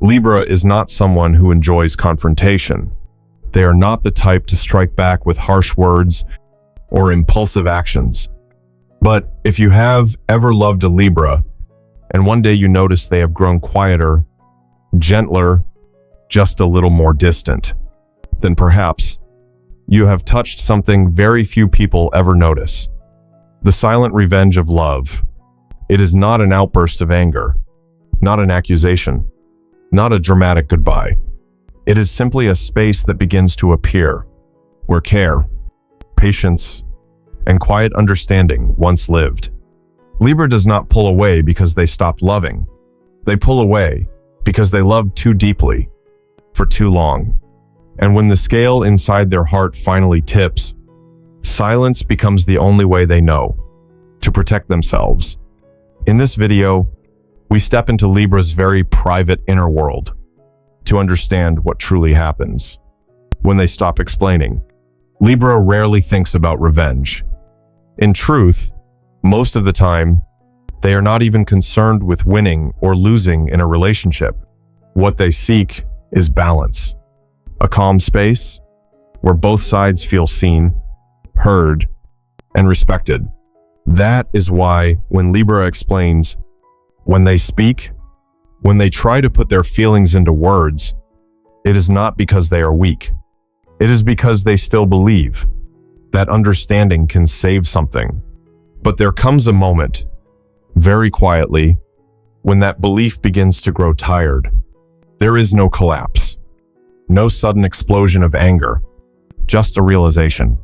Libra is not someone who enjoys confrontation. They are not the type to strike back with harsh words or impulsive actions. But if you have ever loved a Libra, and one day you notice they have grown quieter, gentler, just a little more distant, then perhaps you have touched something very few people ever notice. The silent revenge of love. It is not an outburst of anger, not an accusation, not a dramatic goodbye. It is simply a space that begins to appear, where care, patience, and quiet understanding once lived. Libra does not pull away because they stopped loving. They pull away because they loved too deeply, for too long. And when the scale inside their heart finally tips, silence becomes the only way they know to protect themselves. In this video, we step into Libra's very private inner world to understand what truly happens when they stop explaining. Libra rarely thinks about revenge. In truth, most of the time, they are not even concerned with winning or losing in a relationship. What they seek is balance. A calm space where both sides feel seen, heard, and respected. That is why when Libra explains, when they speak, when they try to put their feelings into words, it is not because they are weak. It is because they still believe that understanding can save something. But there comes a moment, very quietly, when that belief begins to grow tired. There is no collapse, no sudden explosion of anger, just a realization.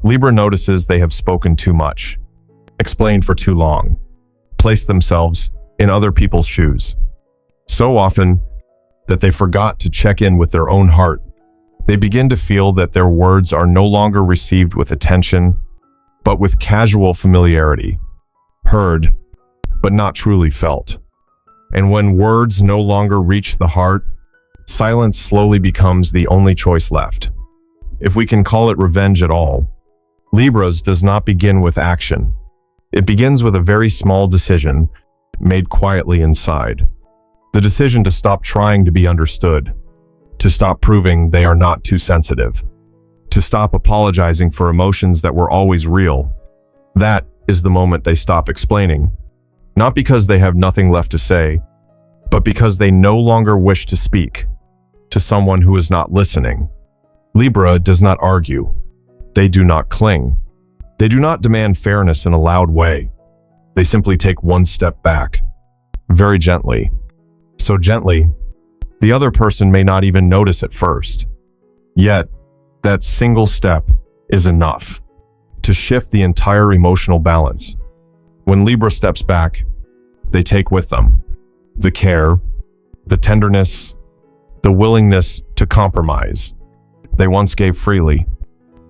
Libra notices they have spoken too much, explained for too long, placed themselves in other people's shoes. So often that they forgot to check in with their own heart. They begin to feel that their words are no longer received with attention, but with casual familiarity, heard, but not truly felt. And when words no longer reach the heart, silence slowly becomes the only choice left. If we can call it revenge at all, Libra's does not begin with action. It begins with a very small decision made quietly inside. The decision to stop trying to be understood, to stop proving they are not too sensitive, to stop apologizing for emotions that were always real. That is the moment they stop explaining, not because they have nothing left to say, but because they no longer wish to speak to someone who is not listening. Libra does not argue. They do not cling. They do not demand fairness in a loud way. They simply take one step back, very gently. So gently, the other person may not even notice at first. Yet, that single step is enough to shift the entire emotional balance. When Libra steps back, they take with them the care, the tenderness, the willingness to compromise they once gave freely,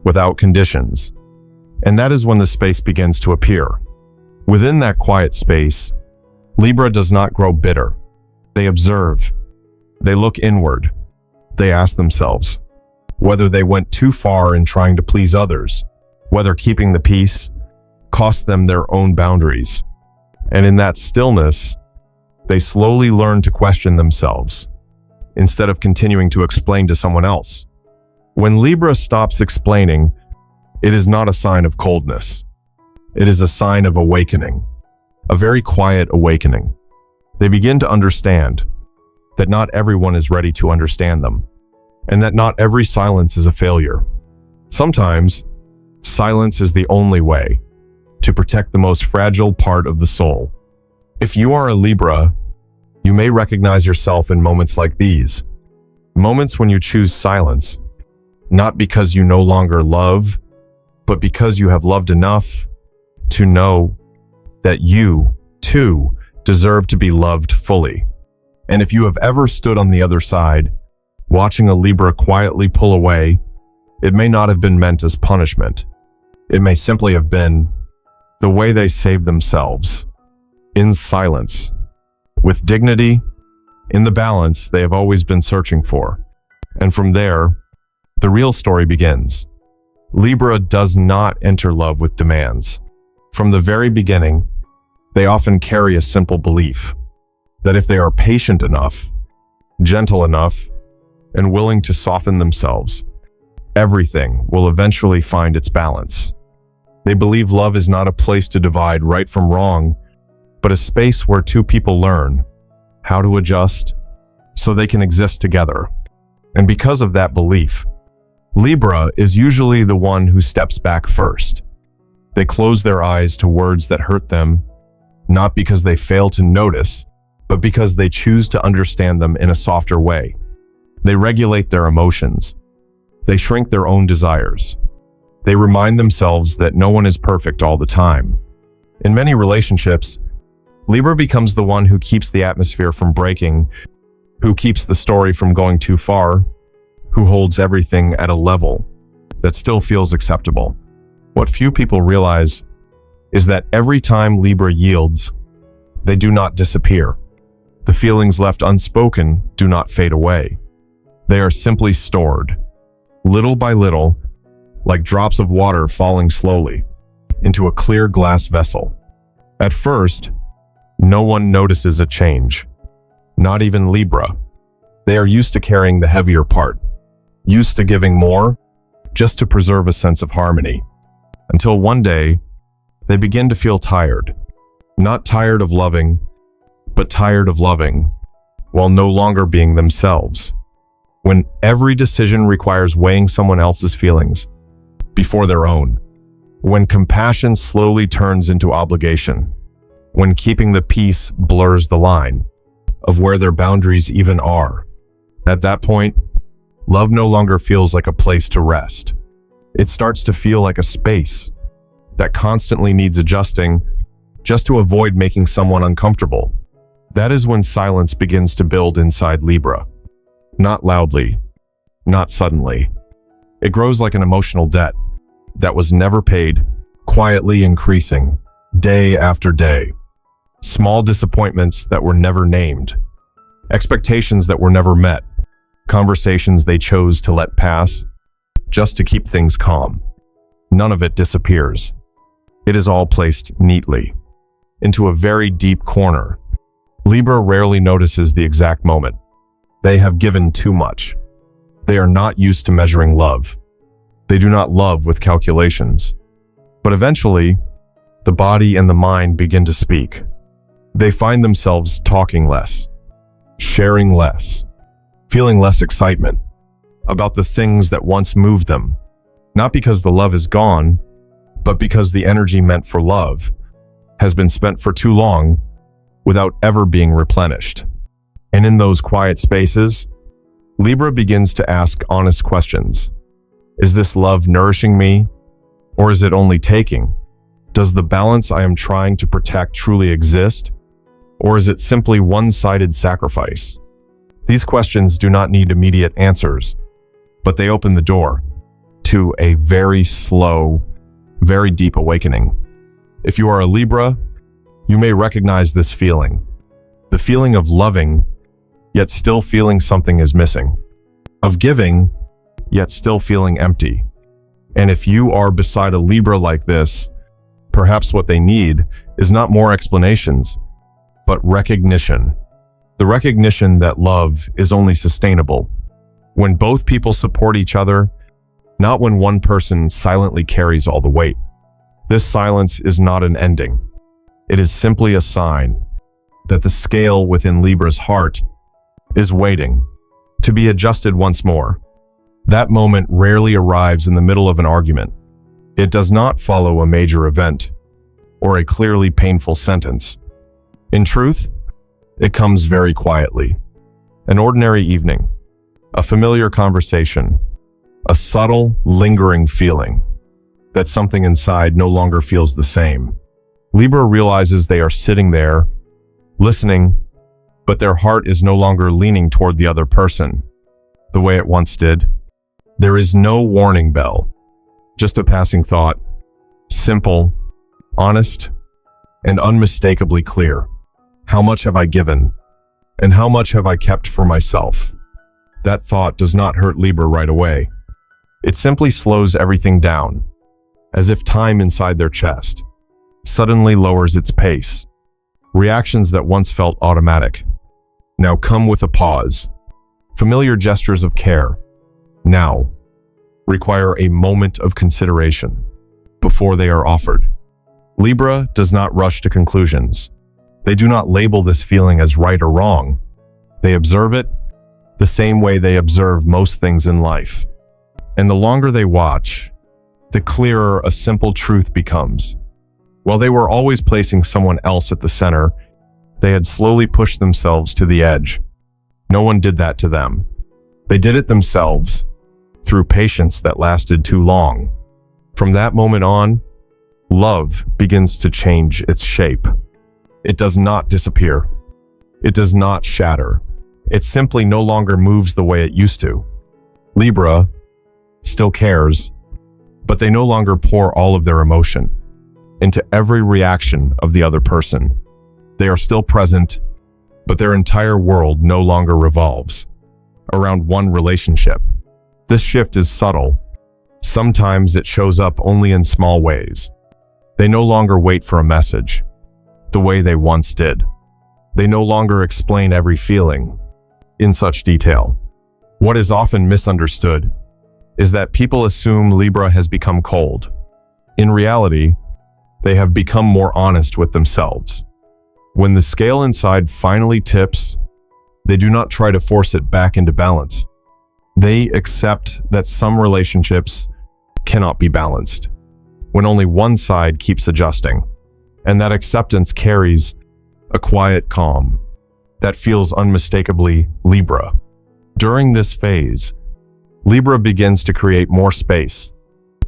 without conditions. And that is when the space begins to appear. Within that quiet space, Libra does not grow bitter. They observe. They look inward. They ask themselves whether they went too far in trying to please others, whether keeping the peace cost them their own boundaries. And in that stillness, they slowly learn to question themselves, instead of continuing to explain to someone else. When Libra stops explaining, it is not a sign of coldness. It is a sign of awakening, a very quiet awakening. They begin to understand that not everyone is ready to understand them, and that not every silence is a failure. Sometimes, silence is the only way to protect the most fragile part of the soul. If you are a Libra, you may recognize yourself in moments like these. Moments when you choose silence, not because you no longer love, but because you have loved enough to know that you, too, deserve to be loved fully. And if you have ever stood on the other side, watching a Libra quietly pull away, it may not have been meant as punishment. It may simply have been the way they save themselves, in silence, with dignity, in the balance they have always been searching for. And from there, the real story begins. Libra does not enter love with demands. From the very beginning, they often carry a simple belief that if they are patient enough, gentle enough, and willing to soften themselves, everything will eventually find its balance. They believe love is not a place to divide right from wrong, but a space where two people learn how to adjust so they can exist together. And because of that belief, Libra is usually the one who steps back first. They close their eyes to words that hurt them, not because they fail to notice, but because they choose to understand them in a softer way. They regulate their emotions. They shrink their own desires. They remind themselves that no one is perfect all the time. In many relationships, Libra becomes the one who keeps the atmosphere from breaking, who keeps the story from going too far, who holds everything at a level that still feels acceptable. What few people realize is that every time Libra yields, they do not disappear. The feelings left unspoken do not fade away. They are simply stored, little by little, like drops of water falling slowly into a clear glass vessel. At first, no one notices a change, not even Libra. They are used to carrying the heavier part, used to giving more, just to preserve a sense of harmony. Until one day, they begin to feel tired. Not tired of loving, but tired of loving, while no longer being themselves. When every decision requires weighing someone else's feelings before their own. When compassion slowly turns into obligation. When keeping the peace blurs the line of where their boundaries even are. At that point, love no longer feels like a place to rest. It starts to feel like a space that constantly needs adjusting just to avoid making someone uncomfortable. That is when silence begins to build inside Libra. Not loudly, not suddenly. It grows like an emotional debt that was never paid, quietly increasing, day after day. Small disappointments that were never named. Expectations that were never met. Conversations they chose to let pass, just to keep things calm. None of it disappears. It is all placed neatly into a very deep corner. Libra rarely notices the exact moment. They have given too much. They are not used to measuring love. They do not love with calculations. But eventually, the body and the mind begin to speak. They find themselves talking less, sharing less, feeling less excitement about the things that once moved them. Not because the love is gone, but because the energy meant for love has been spent for too long without ever being replenished. And in those quiet spaces, Libra begins to ask honest questions. Is this love nourishing me, or is it only taking? Does the balance I am trying to protect truly exist, or is it simply one-sided sacrifice? These questions do not need immediate answers, but they open the door to a very slow, very deep awakening. If you are a Libra, you may recognize this feeling. The feeling of loving, yet still feeling something is missing. Of giving, yet still feeling empty. And if you are beside a Libra like this, perhaps what they need is not more explanations, but recognition. The recognition that love is only sustainable when both people support each other, not when one person silently carries all the weight. This silence is not an ending. It is simply a sign that the scale within Libra's heart is waiting to be adjusted once more. That moment rarely arrives in the middle of an argument. It does not follow a major event or a clearly painful sentence. In truth, it comes very quietly. An ordinary evening, a familiar conversation, a subtle, lingering feeling that something inside no longer feels the same. Libra realizes they are sitting there, listening, but their heart is no longer leaning toward the other person, the way it once did. There is no warning bell, just a passing thought, simple, honest, and unmistakably clear. How much have I given, and how much have I kept for myself? That thought does not hurt Libra right away. It simply slows everything down, as if time inside their chest suddenly lowers its pace. Reactions that once felt automatic now come with a pause, Familiar gestures of care now require a moment of consideration before they are offered. Libra does not rush to conclusions. They do not label this feeling as right or wrong. They observe it the same way they observe most things in life. And the longer they watch, the clearer a simple truth becomes. While they were always placing someone else at the center, they had slowly pushed themselves to the edge. No one did that to them. They did it themselves, through patience that lasted too long. From that moment on, love begins to change its shape. It does not disappear. It does not shatter. It simply no longer moves the way it used to. Libra still cares, but they no longer pour all of their emotion into every reaction of the other person. They are still present, but their entire world no longer revolves around one relationship. This shift is subtle. Sometimes it shows up only in small ways. They no longer wait for a message the way they once did. They no longer explain every feeling in such detail. What is often misunderstood is that people assume Libra has become cold. In reality, they have become more honest with themselves. When the scale inside finally tips, they do not try to force it back into balance. They accept that some relationships cannot be balanced, when only one side keeps adjusting. And that acceptance carries a quiet calm that feels unmistakably Libra. During this phase, Libra begins to create more space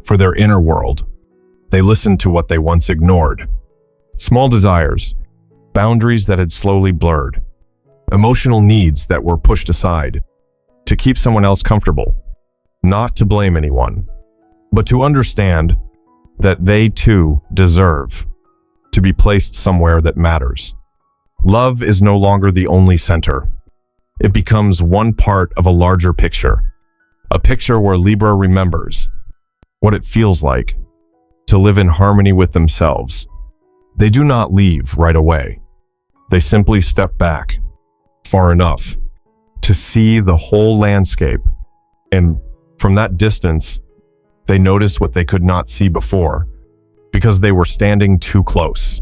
for their inner world. They listen to what they once ignored. Small desires, boundaries that had slowly blurred, emotional needs that were pushed aside to keep someone else comfortable, not to blame anyone, but to understand that they too deserve to be placed somewhere that matters. Love is no longer the only center. It becomes one part of a larger picture, a picture where Libra remembers what it feels like to live in harmony with themselves. They do not leave right away. They simply step back far enough to see the whole landscape, and from that distance, they notice what they could not see before because they were standing too close.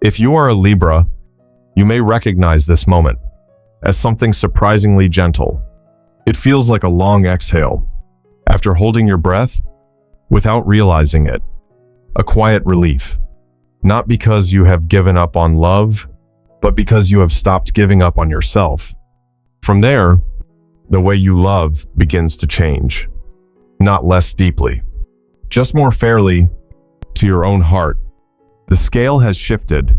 If you are a Libra, you may recognize this moment as something surprisingly gentle. It feels like a long exhale after holding your breath without realizing it, a quiet relief, not because you have given up on love, but because you have stopped giving up on yourself. From there, the way you love begins to change, not less deeply, just more fairly to your own heart. The scale has shifted,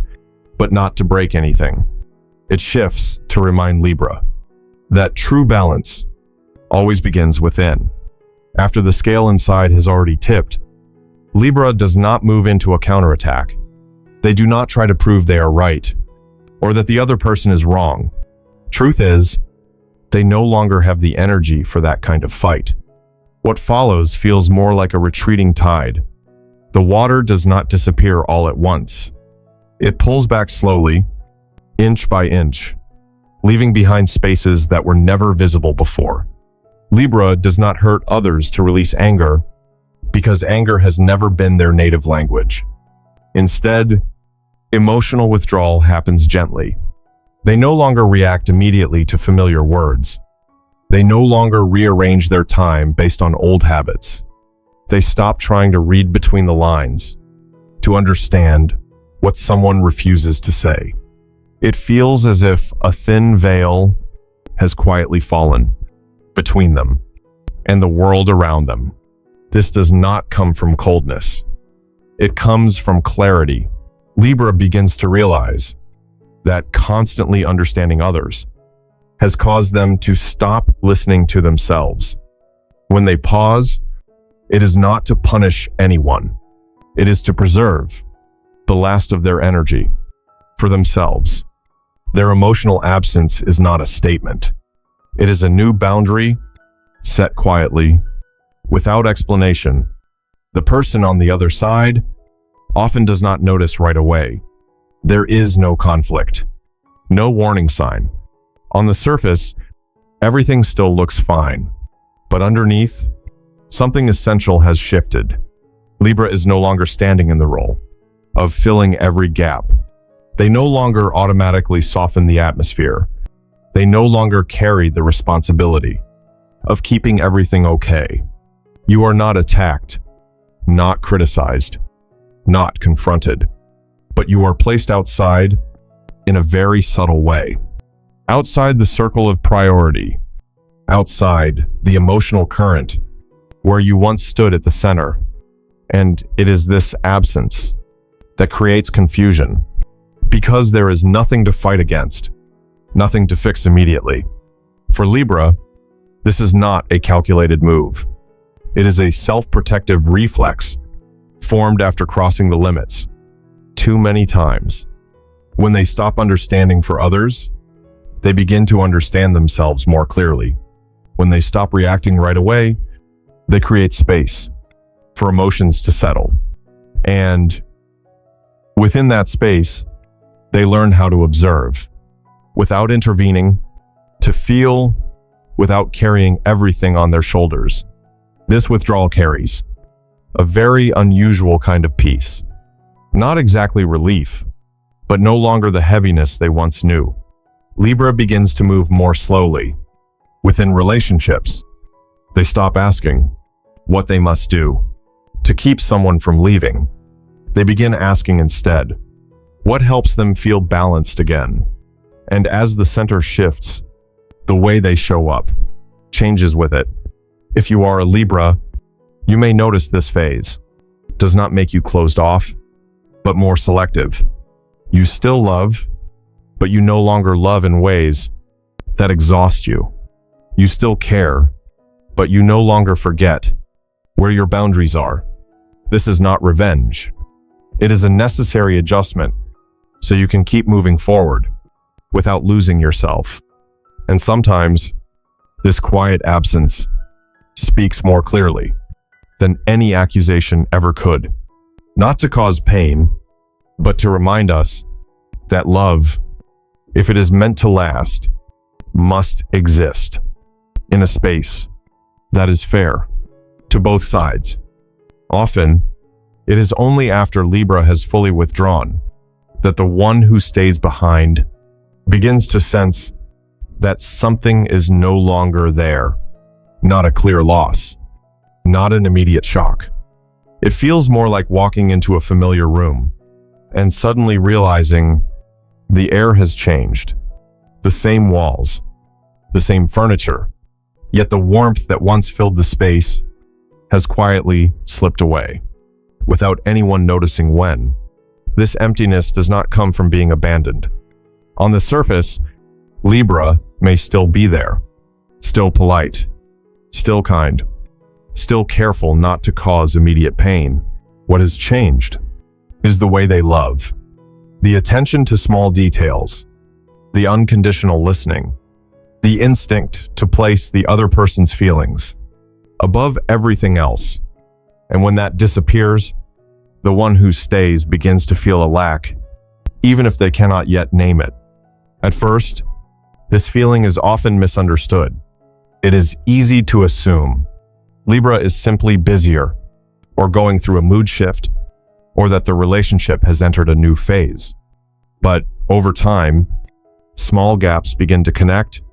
but not to break anything. It shifts to remind Libra that true balance always begins within. After the scale inside has already tipped, Libra does not move into a counterattack. They do not try to prove they are right or that the other person is wrong. Truth is, they no longer have the energy for that kind of fight. What follows feels more like a retreating tide. The water does not disappear all at once. It pulls back slowly, inch by inch, leaving behind spaces that were never visible before. Libra does not hurt others to release anger because anger has never been their native language. Instead, emotional withdrawal happens gently. They no longer react immediately to familiar words. They no longer rearrange their time based on old habits. They stop trying to read between the lines to understand what someone refuses to say. It feels as if a thin veil has quietly fallen between them and the world around them. This does not come from coldness. It comes from clarity. Libra begins to realize that constantly understanding others has caused them to stop listening to themselves. When they pause, it is not to punish anyone. It is to preserve the last of their energy for themselves. Their emotional absence is not a statement. It is a new boundary set quietly, without explanation. The person on the other side often does not notice right away. There is no conflict, no warning sign. On the surface, Everything still looks fine, but underneath, something essential has shifted. Libra is no longer standing in the role of filling every gap. They no longer automatically soften the atmosphere. They no longer carry the responsibility of keeping everything okay. You are not attacked, not criticized, not confronted, but you are placed outside in a very subtle way. Outside the circle of priority, outside the emotional current where you once stood at the center. And it is this absence that creates confusion, because there is nothing to fight against, nothing to fix immediately. For Libra, this is not a calculated move. It is a self-protective reflex formed after crossing the limits too many times. When they stop understanding for others, they begin to understand themselves more clearly. When they stop reacting right away, they create space for emotions to settle. And within that space, they learn how to observe without intervening, to feel without carrying everything on their shoulders. This withdrawal carries a very unusual kind of peace. Not exactly relief, but no longer the heaviness they once knew. Libra begins to move more slowly. Within relationships, they stop asking what they must do to keep someone from leaving. They begin asking instead, what helps them feel balanced again? And as the center shifts, the way they show up changes with it. If you are a Libra, you may notice this phase does not make you closed off, but more selective. You still love, but you no longer love in ways that exhaust you. You still care, but you no longer forget where your boundaries are. This is not revenge. It is a necessary adjustment so you can keep moving forward without losing yourself. And sometimes, this quiet absence speaks more clearly than any accusation ever could. Not to cause pain, but to remind us that love, if it is meant to last, must exist in a space that is fair to both sides. Often, it is only after Libra has fully withdrawn that the one who stays behind begins to sense that something is no longer there. Not a clear loss, not an immediate shock. It feels more like walking into a familiar room and suddenly realizing the air has changed. The same walls, the same furniture, yet the warmth that once filled the space has quietly slipped away, without anyone noticing when. This emptiness does not come from being abandoned. On the surface, Libra may still be there, still polite, still kind, still careful not to cause immediate pain. What has changed is the way they love. The attention to small details, the unconditional listening, the instinct to place the other person's feelings above everything else. And when that disappears, the one who stays begins to feel a lack, even if they cannot yet name it. At first, this feeling is often misunderstood. It is easy to assume Libra is simply busier, or going through a mood shift, or that the relationship has entered a new phase. But over time, small gaps begin to connect,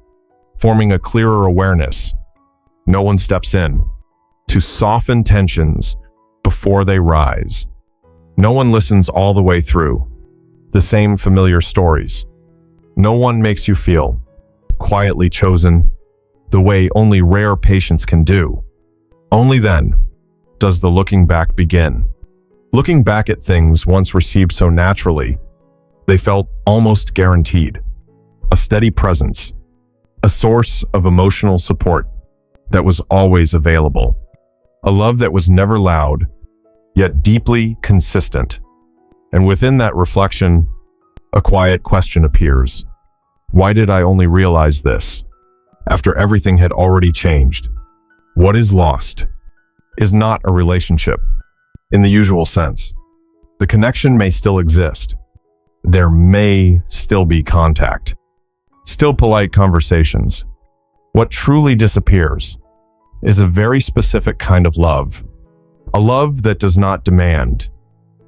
forming a clearer awareness. No one steps in to soften tensions before they rise. No one listens all the way through the same familiar stories. No one makes you feel quietly chosen the way only rare patience can do. Only then does the looking back begin. Looking back at things once received so naturally, they felt almost guaranteed. A steady presence, a source of emotional support that was always available. A love that was never loud, yet deeply consistent. And within that reflection, a quiet question appears. Why did I only realize this after everything had already changed? What is lost is not a relationship in the usual sense. The connection may still exist. There may still be contact, still polite conversations, What truly disappears is a very specific kind of love. A love that does not demand,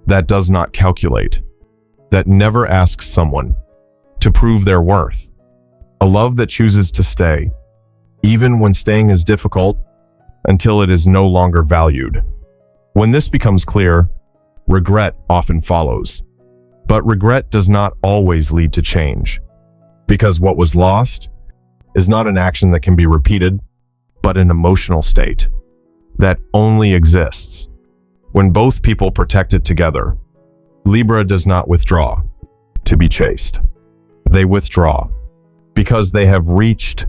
that does not calculate, that never asks someone to prove their worth. A love that chooses to stay, even when staying is difficult, until it is no longer valued. When this becomes clear, regret often follows. But regret does not always lead to change, because what was lost is not an action that can be repeated, but an emotional state that only exists when both people protect it together. Libra does not withdraw to be chased. They withdraw because they have reached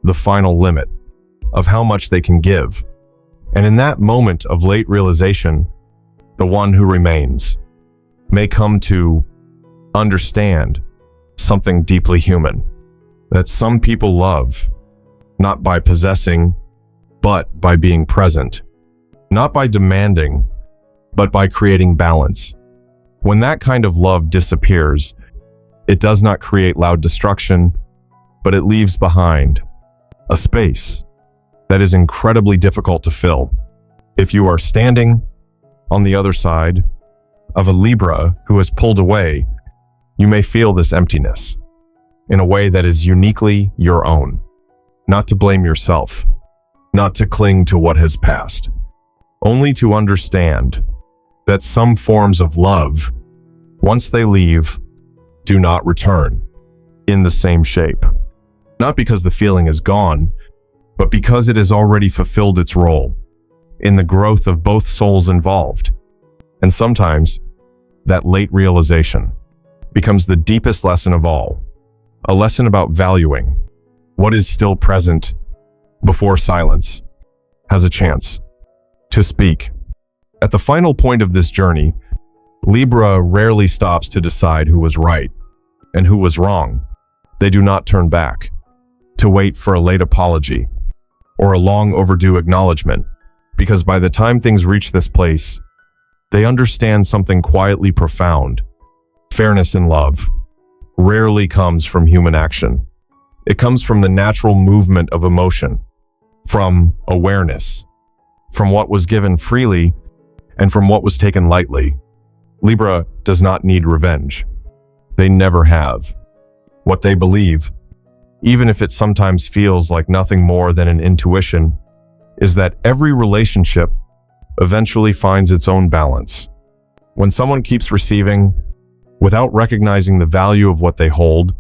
the final limit of how much they can give. And in that moment of late realization, the one who remains may come to understand something deeply human, that some people love not by possessing, but by being present, not by demanding, but by creating balance. When that kind of love disappears, it does not create loud destruction, but it leaves behind a space that is incredibly difficult to fill. If you are standing on the other side of a Libra who has pulled away, you may feel this emptiness in a way that is uniquely your own. Not to blame yourself, not to cling to what has passed, only to understand that some forms of love, once they leave, do not return in the same shape. Not because the feeling is gone, but because it has already fulfilled its role in the growth of both souls involved. And sometimes, that late realization becomes the deepest lesson of all, a lesson about valuing what is still present before silence has a chance to speak. At the final point of this journey, Libra rarely stops to decide who was right and who was wrong. They do not turn back to wait for a late apology or a long overdue acknowledgement, because by the time things reach this place, they understand something quietly profound. Fairness in love rarely comes from human action. It comes from the natural movement of emotion, from awareness, from what was given freely and from what was taken lightly. Libra does not need revenge. They never have. What they believe, even if it sometimes feels like nothing more than an intuition, is that every relationship eventually finds its own balance. When someone keeps receiving without recognizing the value of what they hold,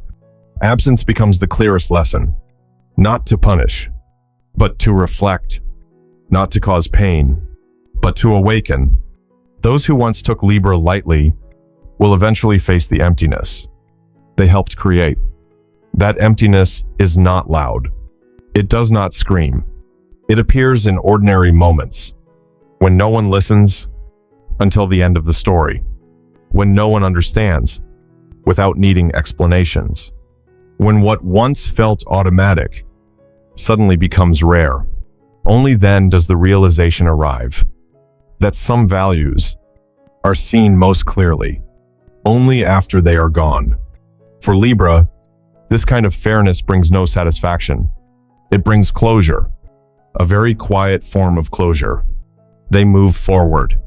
absence becomes the clearest lesson. Not to punish, but to reflect. Not to cause pain, but to awaken. Those who once took Libra lightly will eventually face the emptiness they helped create. That emptiness is not loud. It does not scream. It appears in ordinary moments, when no one listens until the end of the story, when no one understands without needing explanations, when what once felt automatic suddenly becomes rare. Only then does the realization arrive that some values are seen most clearly only after they are gone. For Libra, this kind of fairness brings no satisfaction. It brings closure, a very quiet form of closure. They move forward,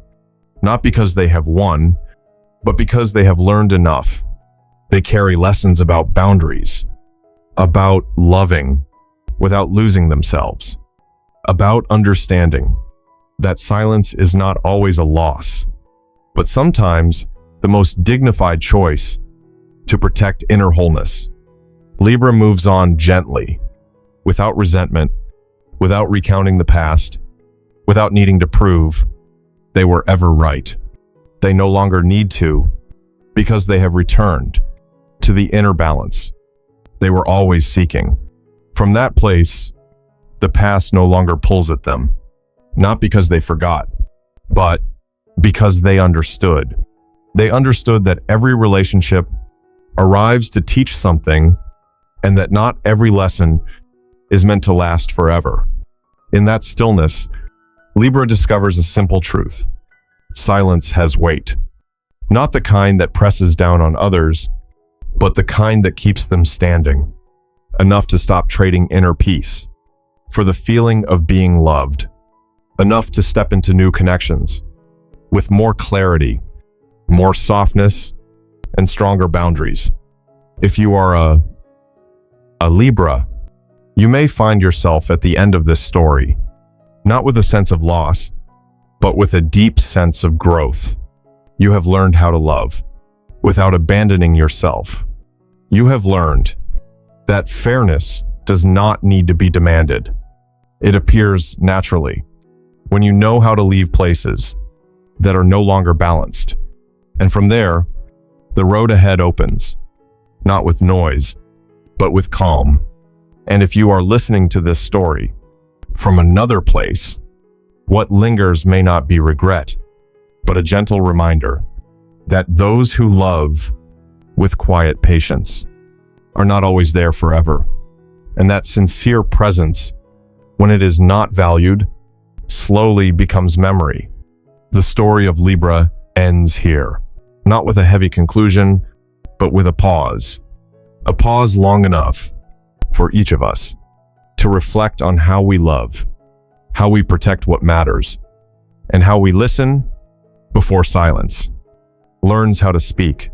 not because they have won, but because they have learned enough. They carry lessons about boundaries, about loving without losing themselves, about understanding that silence is not always a loss, but sometimes the most dignified choice to protect inner wholeness. Libra moves on gently, without resentment, without recounting the past, without needing to prove they were ever right. They no longer need to, because they have returned to the inner balance they were always seeking. From that place, the past no longer pulls at them, not because they forgot, but because they understood. They understood that every relationship arrives to teach something, and that not every lesson is meant to last forever. In that stillness, Libra discovers a simple truth. Silence has weight. Not the kind that presses down on others, but the kind that keeps them standing. enough to stop trading inner peace for the feeling of being loved, enough to step into new connections with more clarity, more softness, and stronger boundaries. If you are a Libra, you may find yourself at the end of this story, not with a sense of loss, but with a deep sense of growth. You have learned how to love without abandoning yourself. You have learned that fairness does not need to be demanded. It appears naturally when you know how to leave places that are no longer balanced. And from there, the road ahead opens, not with noise, but with calm. And if you are listening to this story from another place, what lingers may not be regret, but a gentle reminder that those who love with quiet patience are not always there forever, and that sincere presence, when it is not valued, slowly becomes memory. The story of Libra ends here, not with a heavy conclusion, but with a pause long enough for each of us to reflect on how we love, how we protect what matters, and how we listen before silence learns how to speak.